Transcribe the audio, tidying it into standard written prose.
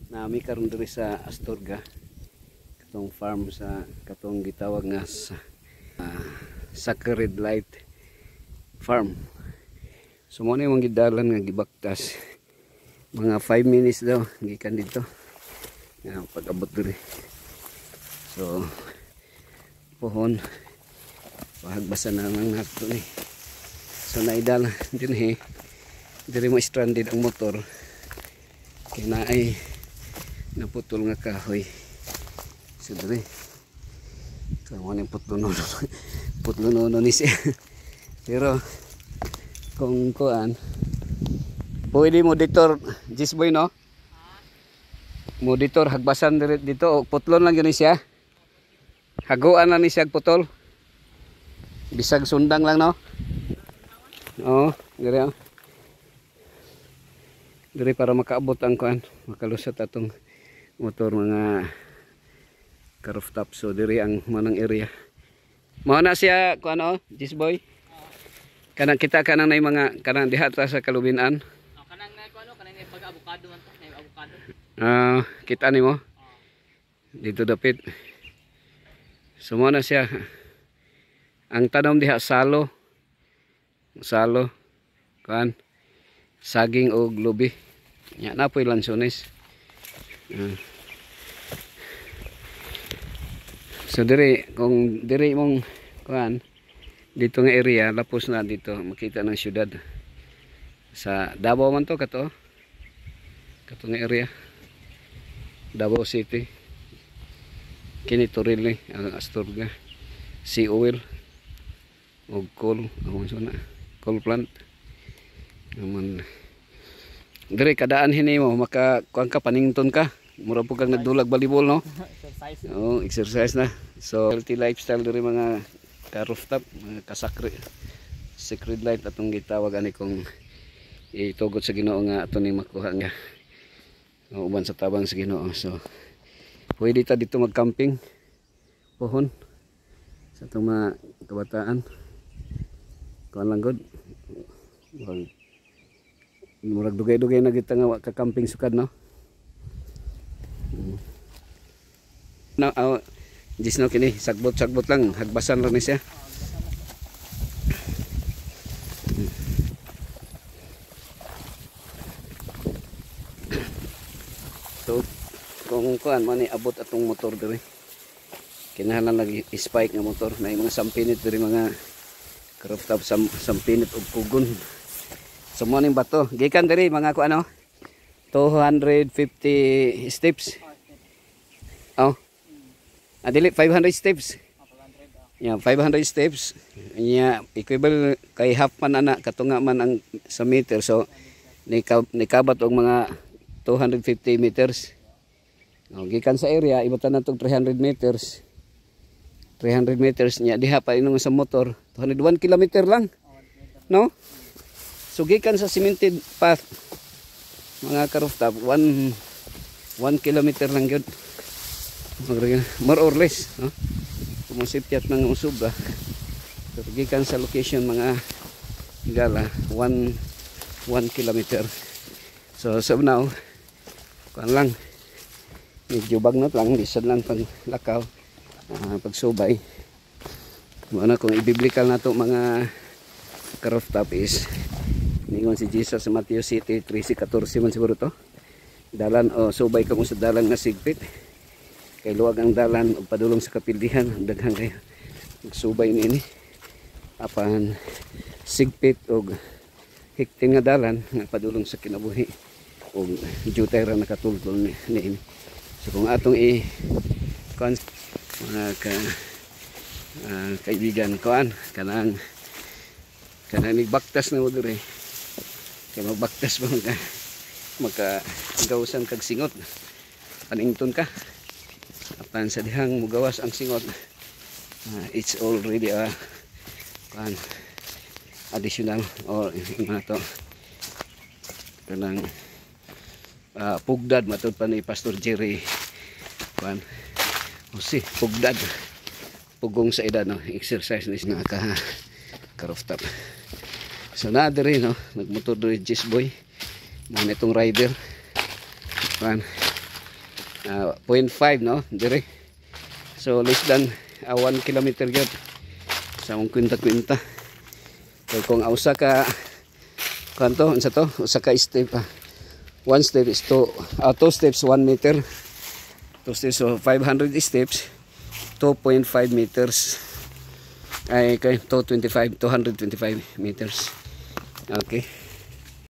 Nami karon diri sa Astorga katong farm sa katong gitawag nga sa Sacred Light Farm. So mo ni mong gidalan nga gibaktas mga 5 minutes daw gikan dito nga pag-abot diri. So pohon pahagbasan na lang nato ni. So naidala dinhi diri mo stranded ang motor kaya na ay naputol nga kahoy. So dali kamo ni putluno ni siya. Pero kung kuan pwede mo dito Jisboy no monitor hagbasan dito o putlon lang yun siya, haguan lang ni siya putol bisag sundang lang no. Oo diri para makaabot ang kuan makalusot atong motor mga ka-rooftop. So diri ang manang area mao na siya kuan Jisboy kanang kita kanang nay mga kanang diha sa kalubinan kanang nay kuan kanang pag-avocado man to nay avocado kita nimo dito dapit. So mao na siya ang tanom diha salo kuan saging o lubi nya napoy lansones. So diri kung diri mong kuan dito nga area lapos na dito makita ng syudad sa Davao man to kato nga area Davao City kini Toril ang Astorga sea oil og coal amon so na coal plant naman diri kadaan hini mo maka kuan ka panington ka mura po kang nagdulag volleyball no. exercise exercise na. So healthy lifestyle diri mga ka-rooftop mga sacred light atong gitawag ani kung itugot sa Ginoo nga ato ni makuha nga uban sa tabang sa Ginoo. So pwede ta dito mag-camping pohon sa atong mga kabataan kuan lang gud murag dugay-dugay na kita nga ka-camping sukad no. No, just no kini sagbot lang hagbasan lang ni siya. So kung kuan man ni abot atong motor diri kinahanglan lagi spike nga motor na mga sampinit diri mga rooftop sampinit og kugon. So mo ning bato gikan diri mga kuan 250 steps. Dili 500 steps. 500 steps. Equivalent kay half man ana katunga man ang sa meter. So nikabat og mga 250 meters. Gikan sa area ibatan natong 300 meters. 300 meters nya diha pa inong sa motor 201 kilometer lang. No? So gikan sa cemented path mga ka-rooftop 1 kilometer lang gyud. More or less no. Kumusipyat nang usuga. So gikan sa location mga gala 1 kilometer. So now kuan lang medyo bagnot lang lisod lang pag lakaw pagsubay. Muna kung i-biblical na to mga ka-rooftop is ningon si Jesus sa Matthew City 3:14 man siguro to. Dalan o subay ka mo sa dalan nga sigpit. Kay luwag ang dalan o padulong sa kapildihan daghan kayo. Magsubay niini. Apan sigpit og hiktin nga dalan nga padulong sa kinabuhi og jutay ra nakatultol niini. So kung atong mga kaibigan kuan kanang nigbaktas na mo diri kay magbaktas ba maka gawsan kag singot panington ka apan sa dihang mugawas ang singot it's already a additional or mga to kanang pugdad matud pa ni Pastor Jerry kuan si pugdad pugong sa edad no exercise ni nga ka-rooftop. So na diri no nagmotor diri Jisboy mo nitong rider 0.5 no dire. So less than 1 kilometer gyud sa mong kwenta. So kung usa ka kanto unsa to usa ka step one step is two steps 1 meter, 2 steps, so 500 steps 2.5 meters ay kay 225 meters. Okay.